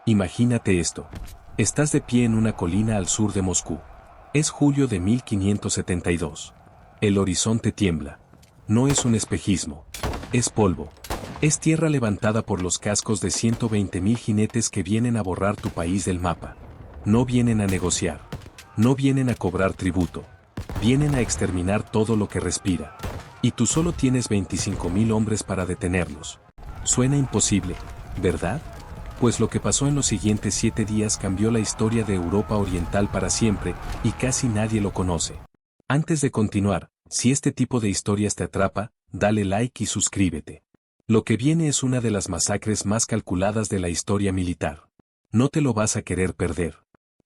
Imagínate esto. Estás de pie en una colina al sur de Moscú. Es julio de 1572. El horizonte tiembla. No es un espejismo. Es polvo. Es tierra levantada por los cascos de 120.000 jinetes que vienen a borrar tu país del mapa. No vienen a negociar. No vienen a cobrar tributo. Vienen a exterminar todo lo que respira. Y tú solo tienes 25.000 hombres para detenerlos. Suena imposible, ¿verdad? Pues lo que pasó en los siguientes 7 días cambió la historia de Europa Oriental para siempre, y casi nadie lo conoce. Antes de continuar, si este tipo de historias te atrapa, dale like y suscríbete. Lo que viene es una de las masacres más calculadas de la historia militar. No te lo vas a querer perder.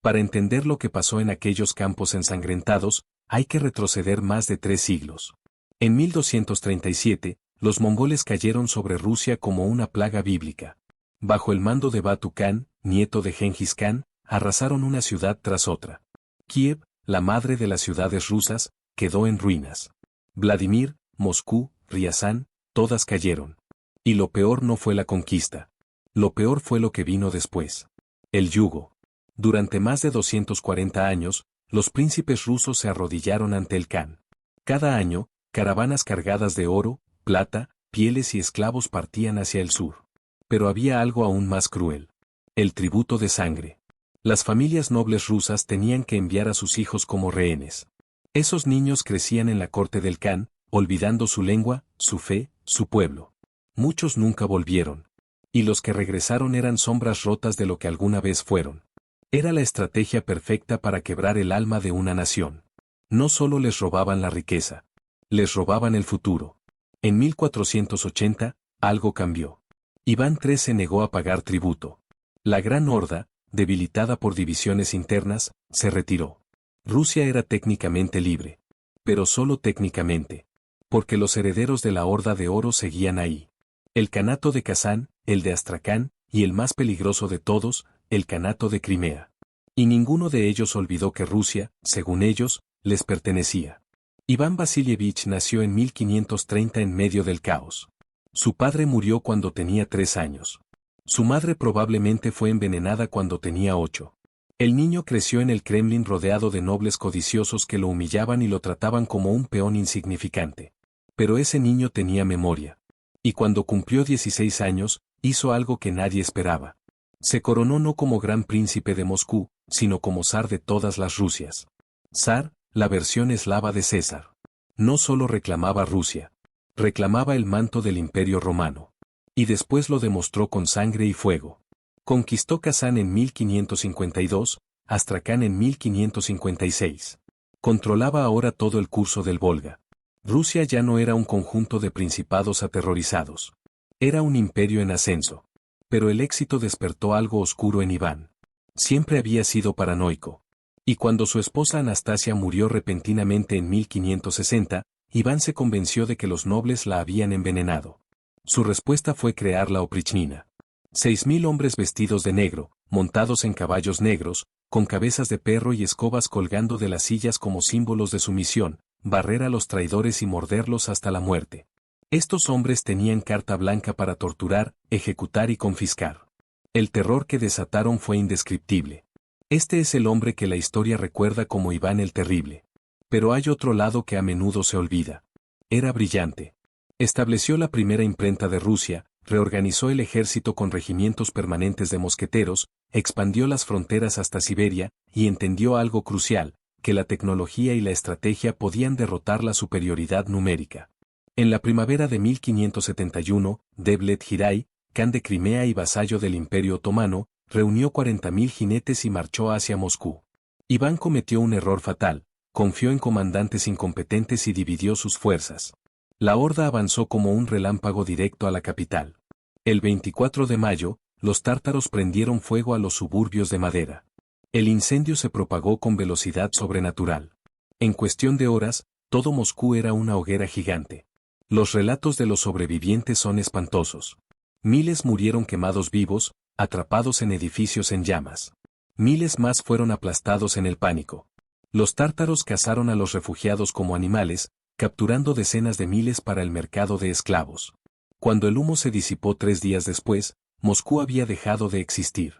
Para entender lo que pasó en aquellos campos ensangrentados, hay que retroceder más de 3 siglos. En 1237, los mongoles cayeron sobre Rusia como una plaga bíblica. Bajo el mando de Batu Khan, nieto de Gengis Khan, arrasaron una ciudad tras otra. Kiev, la madre de las ciudades rusas, quedó en ruinas. Vladimir, Moscú, Riazán, todas cayeron. Y lo peor no fue la conquista. Lo peor fue lo que vino después. El yugo. Durante más de 240 años, los príncipes rusos se arrodillaron ante el Khan. Cada año, caravanas cargadas de oro, plata, pieles y esclavos partían hacia el sur. Pero había algo aún más cruel. El tributo de sangre. Las familias nobles rusas tenían que enviar a sus hijos como rehenes. Esos niños crecían en la corte del Khan, olvidando su lengua, su fe, su pueblo. Muchos nunca volvieron. Y los que regresaron eran sombras rotas de lo que alguna vez fueron. Era la estrategia perfecta para quebrar el alma de una nación. No solo les robaban la riqueza. Les robaban el futuro. En 1480, algo cambió. Iván III se negó a pagar tributo. La Gran Horda, debilitada por divisiones internas, se retiró. Rusia era técnicamente libre. Pero solo técnicamente. Porque los herederos de la Horda de Oro seguían ahí. El Kanato de Kazán, el de Astracán, y el más peligroso de todos, el Kanato de Crimea. Y ninguno de ellos olvidó que Rusia, según ellos, les pertenecía. Iván Vasilievich nació en 1530 en medio del caos. Su padre murió cuando tenía 3 años. Su madre probablemente fue envenenada cuando tenía 8. El niño creció en el Kremlin rodeado de nobles codiciosos que lo humillaban y lo trataban como un peón insignificante. Pero ese niño tenía memoria. Y cuando cumplió 16 años, hizo algo que nadie esperaba. Se coronó no como gran príncipe de Moscú, sino como zar de todas las Rusias. Zar, la versión eslava de César. No solo reclamaba Rusia. Reclamaba el manto del Imperio Romano. Y después lo demostró con sangre y fuego. Conquistó Kazán en 1552, Astracán en 1556. Controlaba ahora todo el curso del Volga. Rusia ya no era un conjunto de principados aterrorizados. Era un imperio en ascenso. Pero el éxito despertó algo oscuro en Iván. Siempre había sido paranoico. Y cuando su esposa Anastasia murió repentinamente en 1560, Iván se convenció de que los nobles la habían envenenado. Su respuesta fue crear la oprichnina. 6.000 hombres vestidos de negro, montados en caballos negros, con cabezas de perro y escobas colgando de las sillas como símbolos de sumisión, barrer a los traidores y morderlos hasta la muerte. Estos hombres tenían carta blanca para torturar, ejecutar y confiscar. El terror que desataron fue indescriptible. Este es el hombre que la historia recuerda como Iván el Terrible. Pero hay otro lado que a menudo se olvida. Era brillante. Estableció la primera imprenta de Rusia, reorganizó el ejército con regimientos permanentes de mosqueteros, expandió las fronteras hasta Siberia, y entendió algo crucial, que la tecnología y la estrategia podían derrotar la superioridad numérica. En la primavera de 1571, Devlet Giray, Khan de Crimea y vasallo del Imperio Otomano, reunió 40.000 jinetes y marchó hacia Moscú. Iván cometió un error fatal, confió en comandantes incompetentes y dividió sus fuerzas. La horda avanzó como un relámpago directo a la capital. El 24 de mayo, los tártaros prendieron fuego a los suburbios de Madera. El incendio se propagó con velocidad sobrenatural. En cuestión de horas, todo Moscú era una hoguera gigante. Los relatos de los sobrevivientes son espantosos. Miles murieron quemados vivos, atrapados en edificios en llamas. Miles más fueron aplastados en el pánico. Los tártaros cazaron a los refugiados como animales, capturando decenas de miles para el mercado de esclavos. Cuando el humo se disipó 3 días después, Moscú había dejado de existir.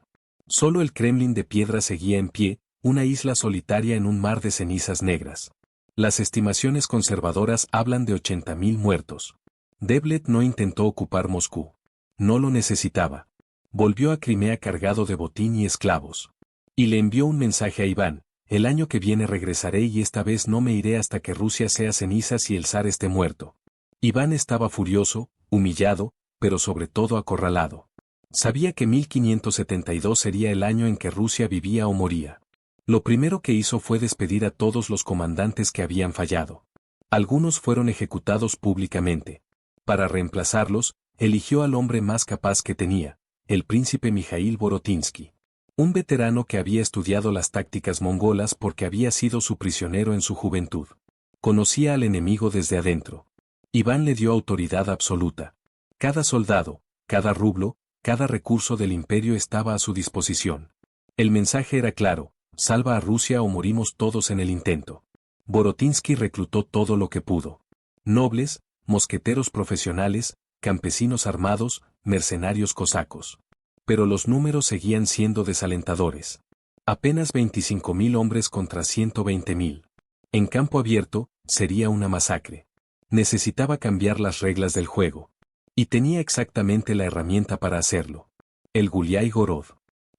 Solo el Kremlin de piedra seguía en pie, una isla solitaria en un mar de cenizas negras. Las estimaciones conservadoras hablan de 80.000 muertos. Devlet no intentó ocupar Moscú. No lo necesitaba. Volvió a Crimea cargado de botín y esclavos. Y le envió un mensaje a Iván: el año que viene regresaré y esta vez no me iré hasta que Rusia sea cenizas y el zar esté muerto. Iván estaba furioso, humillado, pero sobre todo acorralado. Sabía que 1572 sería el año en que Rusia vivía o moría. Lo primero que hizo fue despedir a todos los comandantes que habían fallado. Algunos fueron ejecutados públicamente. Para reemplazarlos, eligió al hombre más capaz que tenía, el príncipe Mijaíl Borotinsky. Un veterano que había estudiado las tácticas mongolas porque había sido su prisionero en su juventud. Conocía al enemigo desde adentro. Iván le dio autoridad absoluta. Cada soldado, cada rublo, cada recurso del imperio estaba a su disposición. El mensaje era claro: salva a Rusia o morimos todos en el intento. Borotinsky reclutó todo lo que pudo. Nobles, mosqueteros profesionales, campesinos armados, mercenarios cosacos. Pero los números seguían siendo desalentadores. Apenas 25.000 hombres contra 120.000. En campo abierto, sería una masacre. Necesitaba cambiar las reglas del juego. Y tenía exactamente la herramienta para hacerlo. El Guliái Gorod.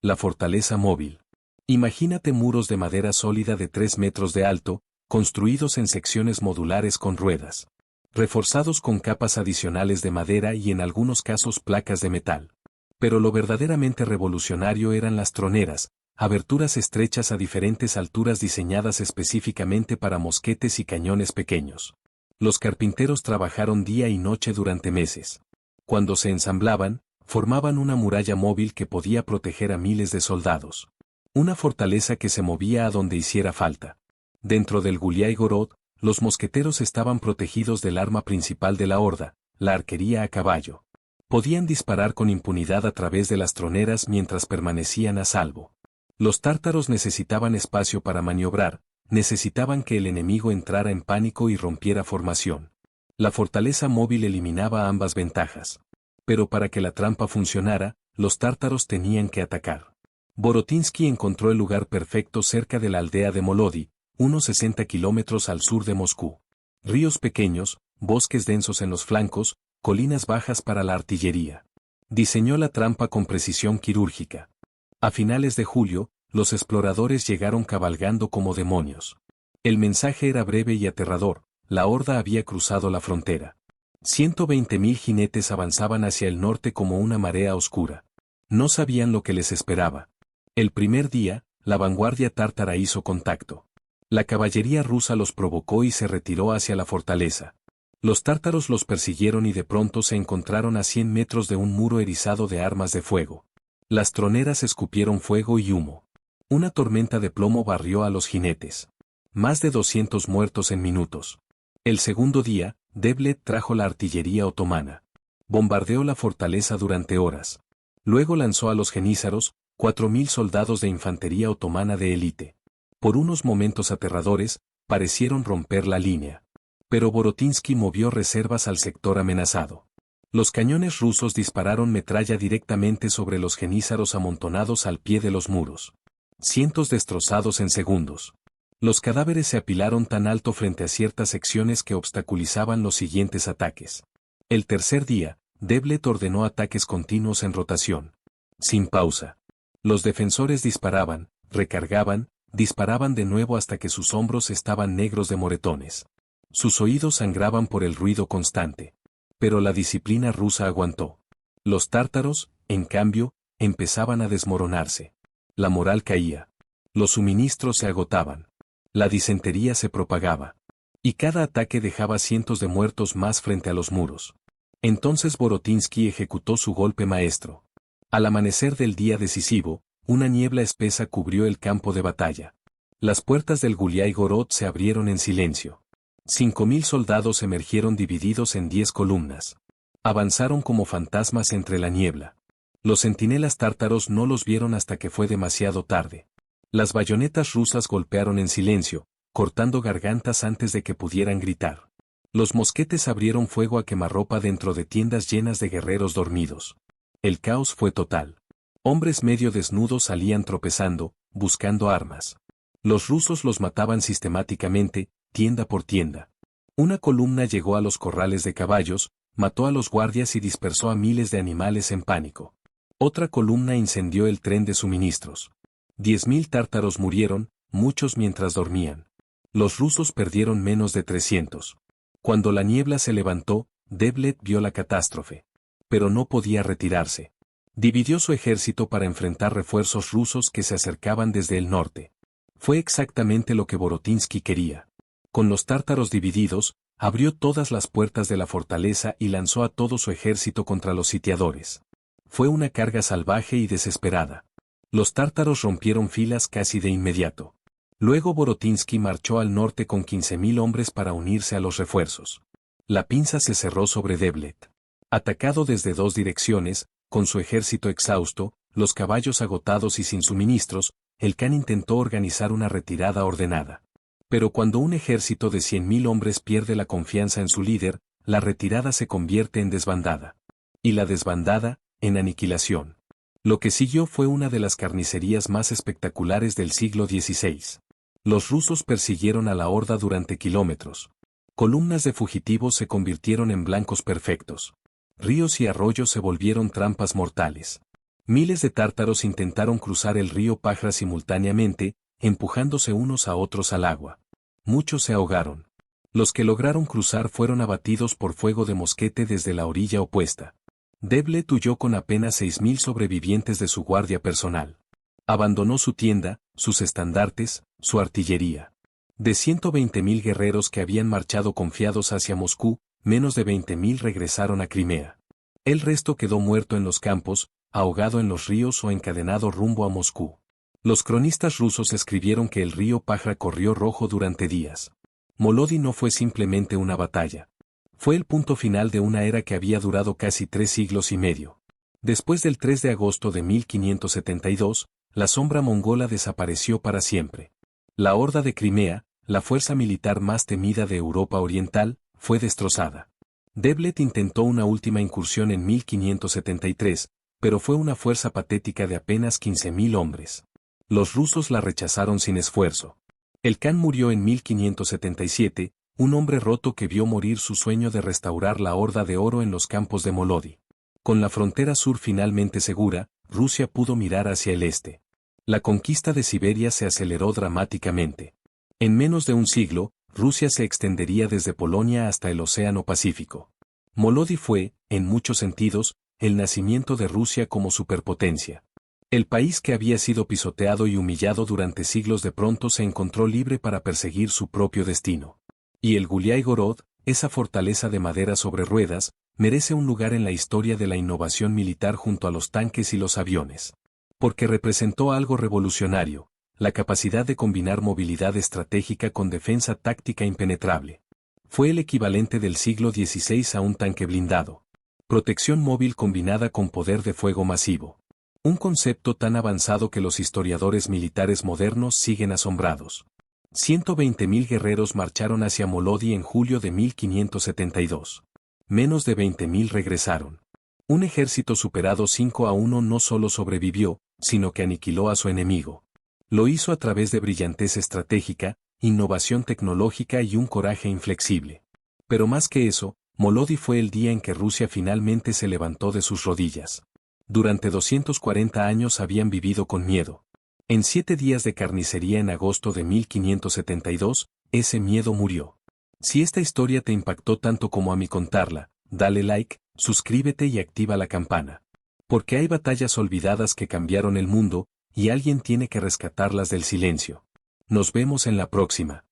La fortaleza móvil. Imagínate muros de madera sólida de 3 metros de alto, construidos en secciones modulares con ruedas. Reforzados con capas adicionales de madera y en algunos casos placas de metal. Pero lo verdaderamente revolucionario eran las troneras, aberturas estrechas a diferentes alturas diseñadas específicamente para mosquetes y cañones pequeños. Los carpinteros trabajaron día y noche durante meses. Cuando se ensamblaban, formaban una muralla móvil que podía proteger a miles de soldados. Una fortaleza que se movía a donde hiciera falta. Dentro del Guliái Gorod, los mosqueteros estaban protegidos del arma principal de la horda, la arquería a caballo. Podían disparar con impunidad a través de las troneras mientras permanecían a salvo. Los tártaros necesitaban espacio para maniobrar, necesitaban que el enemigo entrara en pánico y rompiera formación. La fortaleza móvil eliminaba ambas ventajas. Pero para que la trampa funcionara, los tártaros tenían que atacar. Borotinsky encontró el lugar perfecto cerca de la aldea de Molodi, unos 60 kilómetros al sur de Moscú. Ríos pequeños, bosques densos en los flancos, colinas bajas para la artillería. Diseñó la trampa con precisión quirúrgica. A finales de julio, los exploradores llegaron cabalgando como demonios. El mensaje era breve y aterrador: la horda había cruzado la frontera. 120.000 jinetes avanzaban hacia el norte como una marea oscura. No sabían lo que les esperaba. El primer día, la vanguardia tártara hizo contacto. La caballería rusa los provocó y se retiró hacia la fortaleza. Los tártaros los persiguieron y de pronto se encontraron a 100 metros de un muro erizado de armas de fuego. Las troneras escupieron fuego y humo. Una tormenta de plomo barrió a los jinetes. Más de 200 muertos en minutos. El segundo día, Devlet trajo la artillería otomana. Bombardeó la fortaleza durante horas. Luego lanzó a los jenízaros, 4.000 soldados de infantería otomana de élite. Por unos momentos aterradores, parecieron romper la línea. Pero Borotinsky movió reservas al sector amenazado. Los cañones rusos dispararon metralla directamente sobre los jenízaros amontonados al pie de los muros. Cientos destrozados en segundos. Los cadáveres se apilaron tan alto frente a ciertas secciones que obstaculizaban los siguientes ataques. El tercer día, Devlet ordenó ataques continuos en rotación. Sin pausa. Los defensores disparaban, recargaban, disparaban de nuevo hasta que sus hombros estaban negros de moretones. Sus oídos sangraban por el ruido constante. Pero la disciplina rusa aguantó. Los tártaros, en cambio, empezaban a desmoronarse. La moral caía. Los suministros se agotaban. La disentería se propagaba. Y cada ataque dejaba cientos de muertos más frente a los muros. Entonces Borotinsky ejecutó su golpe maestro. Al amanecer del día decisivo, una niebla espesa cubrió el campo de batalla. Las puertas del Guliái Gorod se abrieron en silencio. 5.000 soldados emergieron divididos en 10 columnas. Avanzaron como fantasmas entre la niebla. Los centinelas tártaros no los vieron hasta que fue demasiado tarde. Las bayonetas rusas golpearon en silencio, cortando gargantas antes de que pudieran gritar. Los mosquetes abrieron fuego a quemarropa dentro de tiendas llenas de guerreros dormidos. El caos fue total. Hombres medio desnudos salían tropezando, buscando armas. Los rusos los mataban sistemáticamente, tienda por tienda. Una columna llegó a los corrales de caballos, mató a los guardias y dispersó a miles de animales en pánico. Otra columna incendió el tren de suministros. 10.000 tártaros murieron, muchos mientras dormían. Los rusos perdieron menos de 300. Cuando la niebla se levantó, Devlet vio la catástrofe. Pero no podía retirarse. Dividió su ejército para enfrentar refuerzos rusos que se acercaban desde el norte. Fue exactamente lo que Borotinsky quería. Con los tártaros divididos, abrió todas las puertas de la fortaleza y lanzó a todo su ejército contra los sitiadores. Fue una carga salvaje y desesperada. Los tártaros rompieron filas casi de inmediato. Luego Borotinsky marchó al norte con 15.000 hombres para unirse a los refuerzos. La pinza se cerró sobre Devlet. Atacado desde dos direcciones, con su ejército exhausto, los caballos agotados y sin suministros, el Khan intentó organizar una retirada ordenada. Pero cuando un ejército de 100.000 hombres pierde la confianza en su líder, la retirada se convierte en desbandada. Y la desbandada, en aniquilación. Lo que siguió fue una de las carnicerías más espectaculares del siglo XVI. Los rusos persiguieron a la horda durante kilómetros. Columnas de fugitivos se convirtieron en blancos perfectos. Ríos y arroyos se volvieron trampas mortales. Miles de tártaros intentaron cruzar el río Pajra simultáneamente, empujándose unos a otros al agua. Muchos se ahogaron. Los que lograron cruzar fueron abatidos por fuego de mosquete desde la orilla opuesta. Devlet huyó con apenas 6.000 sobrevivientes de su guardia personal. Abandonó su tienda, sus estandartes, su artillería. De 120.000 guerreros que habían marchado confiados hacia Moscú, menos de 20.000 regresaron a Crimea. El resto quedó muerto en los campos, ahogado en los ríos o encadenado rumbo a Moscú. Los cronistas rusos escribieron que el río Pajra corrió rojo durante días. Molodi no fue simplemente una batalla. Fue el punto final de una era que había durado casi 3 siglos y medio. Después del 3 de agosto de 1572, la sombra mongola desapareció para siempre. La Horda de Crimea, la fuerza militar más temida de Europa Oriental, fue destrozada. Devlet intentó una última incursión en 1573, pero fue una fuerza patética de apenas 15.000 hombres. Los rusos la rechazaron sin esfuerzo. El Khan murió en 1577, un hombre roto que vio morir su sueño de restaurar la Horda de Oro en los campos de Molodi. Con la frontera sur finalmente segura, Rusia pudo mirar hacia el este. La conquista de Siberia se aceleró dramáticamente. En menos de un siglo, Rusia se extendería desde Polonia hasta el Océano Pacífico. Molodi fue, en muchos sentidos, el nacimiento de Rusia como superpotencia. El país que había sido pisoteado y humillado durante siglos de pronto se encontró libre para perseguir su propio destino. Y el Guliái Gorod, esa fortaleza de madera sobre ruedas, merece un lugar en la historia de la innovación militar junto a los tanques y los aviones. Porque representó algo revolucionario, la capacidad de combinar movilidad estratégica con defensa táctica impenetrable. Fue el equivalente del siglo XVI a un tanque blindado. Protección móvil combinada con poder de fuego masivo. Un concepto tan avanzado que los historiadores militares modernos siguen asombrados. 120.000 guerreros marcharon hacia Molodi en julio de 1572. Menos de 20.000 regresaron. Un ejército superado 5-1 no solo sobrevivió, sino que aniquiló a su enemigo. Lo hizo a través de brillantez estratégica, innovación tecnológica y un coraje inflexible. Pero más que eso, Molodi fue el día en que Rusia finalmente se levantó de sus rodillas. Durante 240 años habían vivido con miedo. En 7 días de carnicería en agosto de 1572, ese miedo murió. Si esta historia te impactó tanto como a mí contarla, dale like, suscríbete y activa la campana. Porque hay batallas olvidadas que cambiaron el mundo, y alguien tiene que rescatarlas del silencio. Nos vemos en la próxima.